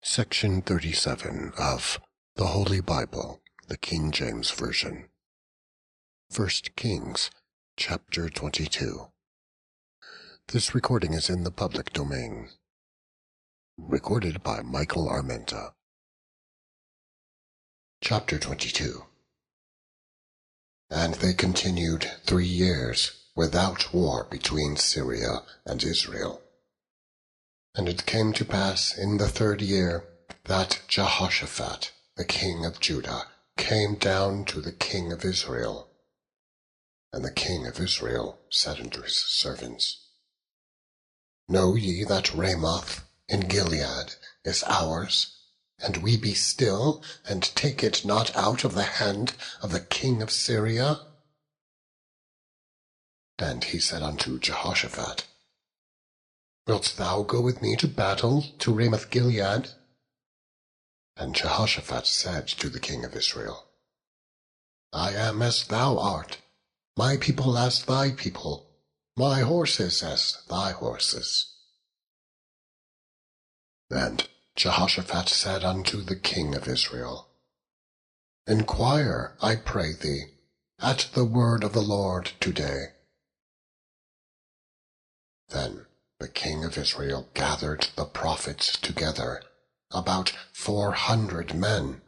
Section 37 of the Holy Bible, the King James Version. 1 Kings, chapter 22. This recording is in the public domain. Recorded by Michael Armenta. Chapter 22. And they continued 3 years without war between Syria and Israel. And it came to pass in the 3rd year that Jehoshaphat, the king of Judah, came down to the king of Israel. And the king of Israel said unto his servants, Know ye that Ramoth in Gilead is ours, and we be still, and take it not out of the hand of the king of Syria? And he said unto Jehoshaphat, Wilt thou go with me to battle to Ramoth Gilead? And Jehoshaphat said to the king of Israel, I am as thou art, my people as thy people, my horses as thy horses. And Jehoshaphat said unto the king of Israel, Inquire, I pray thee, at the word of the Lord today. Then the king of Israel gathered the prophets together, about 400 men,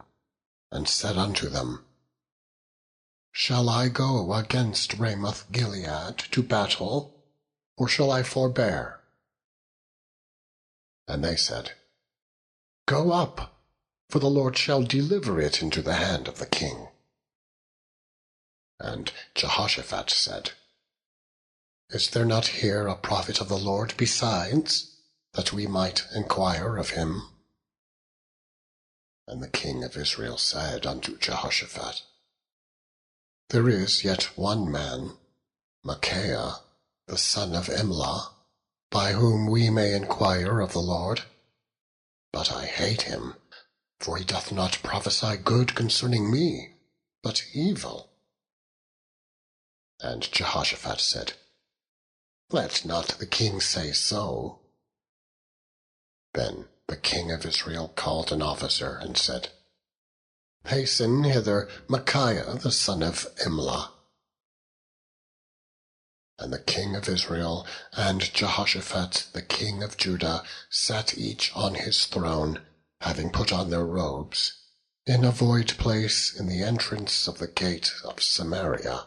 and said unto them, Shall I go against Ramoth Gilead to battle, or shall I forbear? And they said, Go up, for the Lord shall deliver it into the hand of the king. And Jehoshaphat said, Is there not here a prophet of the Lord besides, that we might inquire of him? And the king of Israel said unto Jehoshaphat, There is yet one man, Micaiah, the son of Imlah, by whom we may inquire of the Lord. But I hate him, for he doth not prophesy good concerning me, but evil. And Jehoshaphat said, Let not the king say so. Then the king of Israel called an officer and said, Hasten hither Micaiah the son of Imlah. And the king of Israel and Jehoshaphat the king of Judah sat each on his throne, having put on their robes, in a void place in the entrance of the gate of Samaria.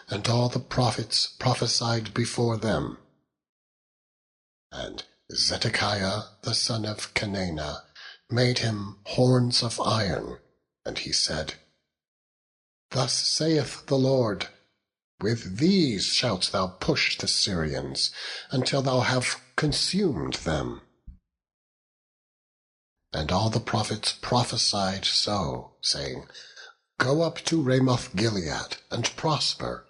And all the prophets prophesied before them. And Zedekiah the son of Kenana made him horns of iron, and he said, Thus saith the Lord, With these shalt thou push the Syrians, until thou have consumed them. And all the prophets prophesied so, saying, Go up to Ramoth Gilead, and prosper,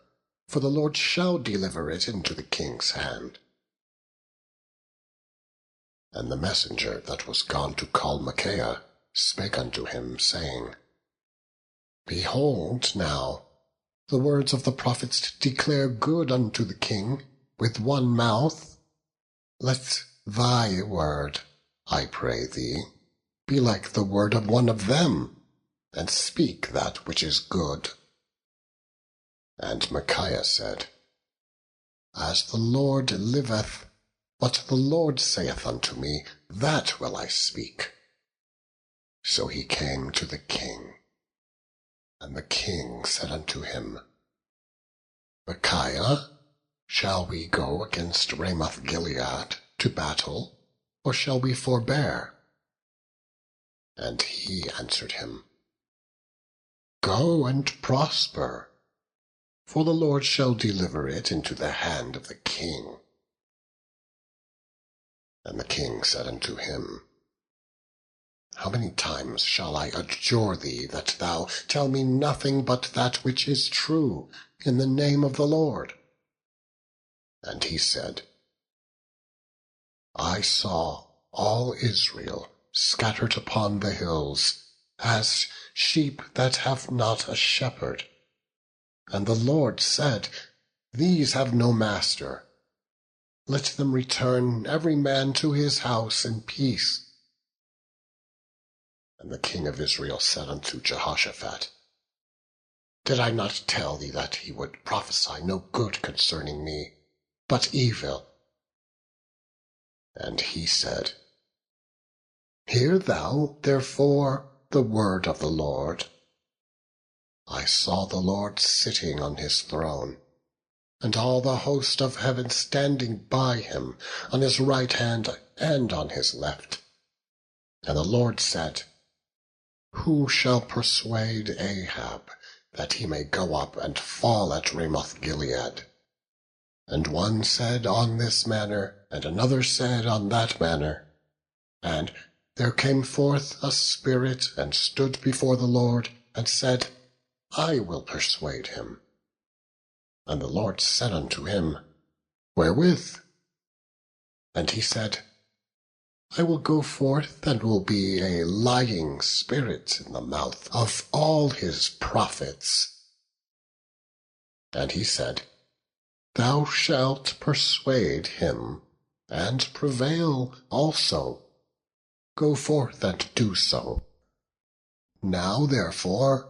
for the Lord shall deliver it into the king's hand. And the messenger that was gone to call Micaiah spake unto him, saying, Behold now, the words of the prophets declare good unto the king with one mouth. Let thy word, I pray thee, be like the word of one of them, and speak that which is good. And Micaiah said, As the Lord liveth, what the Lord saith unto me, that will I speak. So he came to the king. And the king said unto him, Micaiah, shall we go against Ramoth Gilead to battle, or shall we forbear? And he answered him, Go and prosper, for the Lord shall deliver it into the hand of the king. And the king said unto him, How many times shall I adjure thee that thou tell me nothing but that which is true, in the name of the Lord? And he said, I saw all Israel scattered upon the hills, as sheep that have not a shepherd. And the Lord said, These have no master. Let them return every man to his house in peace. And the king of Israel said unto Jehoshaphat, Did I not tell thee that he would prophesy no good concerning me, but evil? And he said, Hear thou, therefore, the word of the Lord. I saw the Lord sitting on his throne, and all the host of heaven standing by him, on his right hand and on his left. And the Lord said, Who shall persuade Ahab, that he may go up and fall at Ramoth-Gilead? And one said on this manner, and another said on that manner. And there came forth a spirit, and stood before the Lord, and said, I will persuade him. And the Lord said unto him, Wherewith? And he said, I will go forth, and will be a lying spirit in the mouth of all his prophets. And he said, Thou shalt persuade him, and prevail also. Go forth and do so. Now therefore,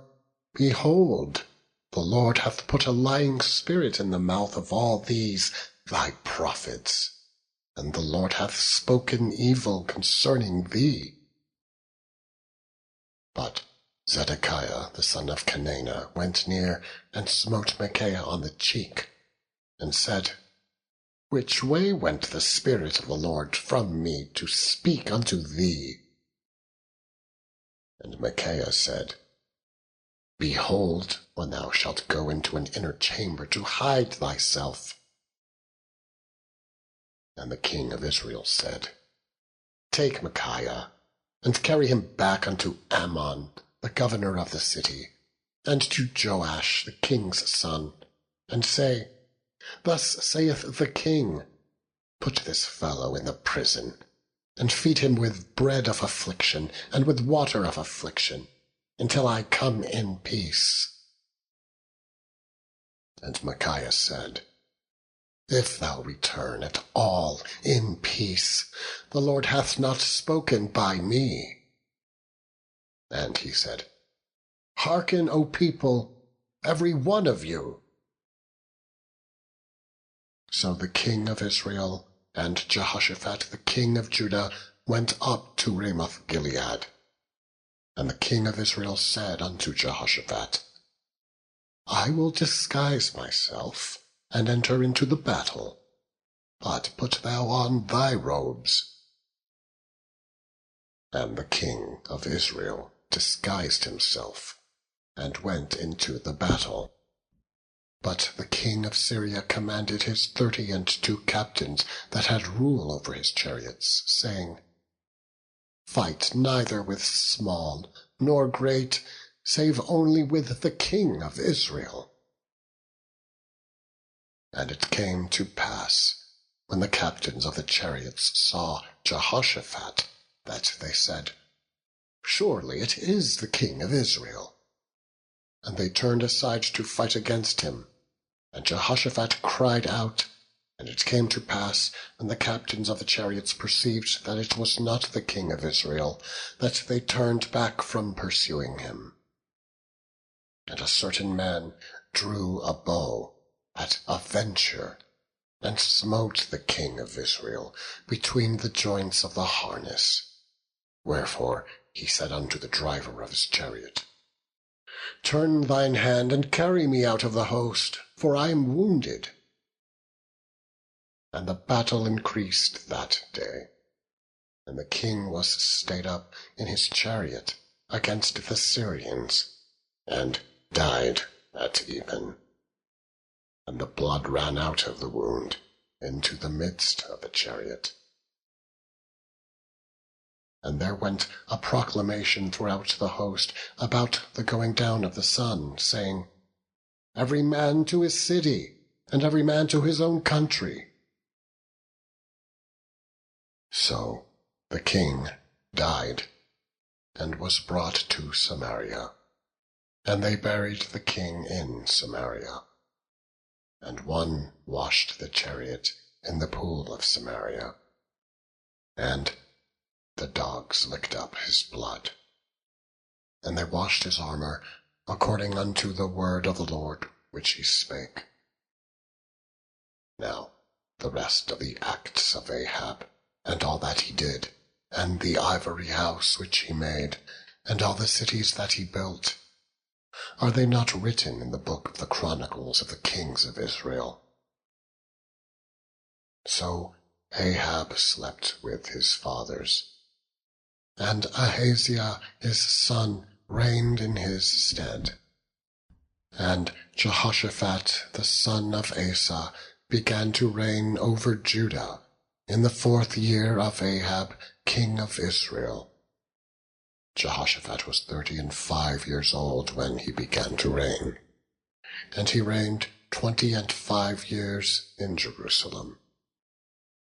behold, the Lord hath put a lying spirit in the mouth of all these thy prophets, and the Lord hath spoken evil concerning thee. But Zedekiah the son of Chenaanah went near, and smote Micaiah on the cheek, and said, Which way went the Spirit of the Lord from me to speak unto thee? And Micaiah said, Behold, when thou shalt go into an inner chamber to hide thyself. And the king of Israel said, Take Micaiah, and carry him back unto Ammon, the governor of the city, and to Joash the king's son, and say, Thus saith the king, Put this fellow in the prison, and feed him with bread of affliction, and with water of affliction, until I come in peace. And Micaiah said, If thou return at all in peace, the Lord hath not spoken by me. And he said, Hearken, O people, every one of you. So the king of Israel and Jehoshaphat the king of Judah went up to Ramoth-Gilead. And the king of Israel said unto Jehoshaphat, I will disguise myself, and enter into the battle, but put thou on thy robes. And the king of Israel disguised himself, and went into the battle. But the king of Syria commanded his 32 captains that had rule over his chariots, saying, Fight neither with small nor great, save only with the king of Israel. And it came to pass, when the captains of the chariots saw Jehoshaphat, that they said, Surely it is the king of Israel. And they turned aside to fight against him. And Jehoshaphat cried out, and it came to pass, when the captains of the chariots perceived that it was not the king of Israel, that they turned back from pursuing him. And a certain man drew a bow at a venture, and smote the king of Israel between the joints of the harness. Wherefore he said unto the driver of his chariot, Turn thine hand, and carry me out of the host, for I am wounded. And the battle increased that day, and the king was stayed up in his chariot against the Syrians, and died at even. And the blood ran out of the wound into the midst of the chariot. And there went a proclamation throughout the host about the going down of the sun, saying, Every man to his city, and every man to his own country. So the king died, and was brought to Samaria. And they buried the king in Samaria. And one washed the chariot in the pool of Samaria, and the dogs licked up his blood. and they washed his armor, according unto the word of the Lord which he spake. Now the rest of the acts of Ahab, and all that he did, and the ivory house which he made, and all the cities that he built, are they not written in the book of the chronicles of the kings of Israel? So Ahab slept with his fathers, and Ahaziah his son reigned in his stead. And Jehoshaphat the son of Asa began to reign over Judah in the 4th year of Ahab king of Israel. Jehoshaphat was 35 years old when he began to reign, and he reigned 25 years in Jerusalem.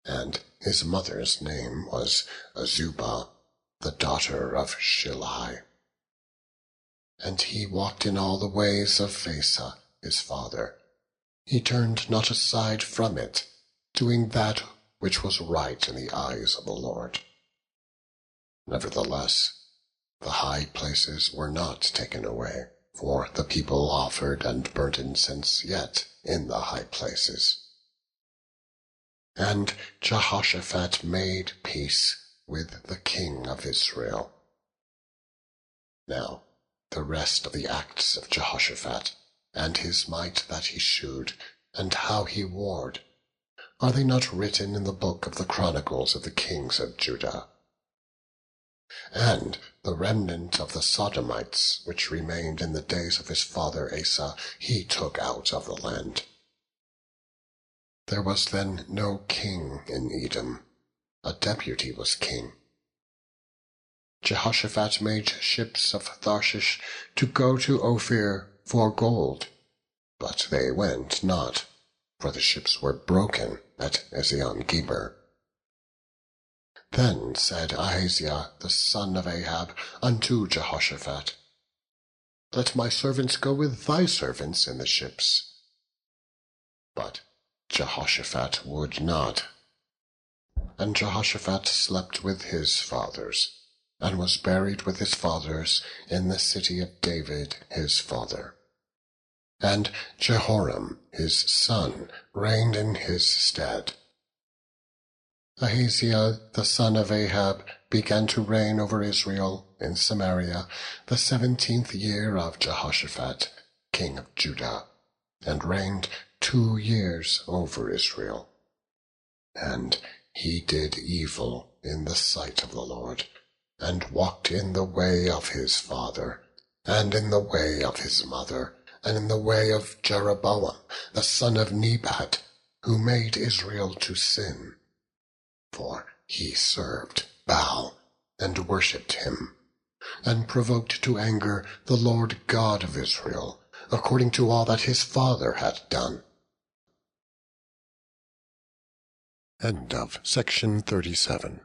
And his mother's name was Azubah, the daughter of Shilhi. And he walked in all the ways of Asa his father. He turned not aside from it, doing that which was right in the eyes of the Lord. Nevertheless, the high places were not taken away, for the people offered and burnt incense yet in the high places. And Jehoshaphat made peace with the king of Israel. Now the rest of the acts of Jehoshaphat, and his might that he shewed, and how he warred, are they not written in the book of the chronicles of the kings of Judah? And the remnant of the Sodomites, which remained in the days of his father Asa, he took out of the land. There was then no king in Edom. A deputy was king. Jehoshaphat made ships of Tharshish to go to Ophir for gold, but they went not, for the ships were broken at Ezion-Geber. Then said Ahaziah the son of Ahab unto Jehoshaphat, Let my servants go with thy servants in the ships. But Jehoshaphat would not. And Jehoshaphat slept with his fathers, and was buried with his fathers in the city of David his father. And Jehoram his son reigned in his stead. Ahaziah the son of Ahab began to reign over Israel in Samaria the 17th year of Jehoshaphat king of Judah, and reigned 2 years over Israel. And he did evil in the sight of the Lord, and walked in the way of his father, and in the way of his mother, and in the way of Jeroboam the son of Nebat, who made Israel to sin. For he served Baal, and worshipped him, and provoked to anger the Lord God of Israel, according to all that his father had done. End of section 37.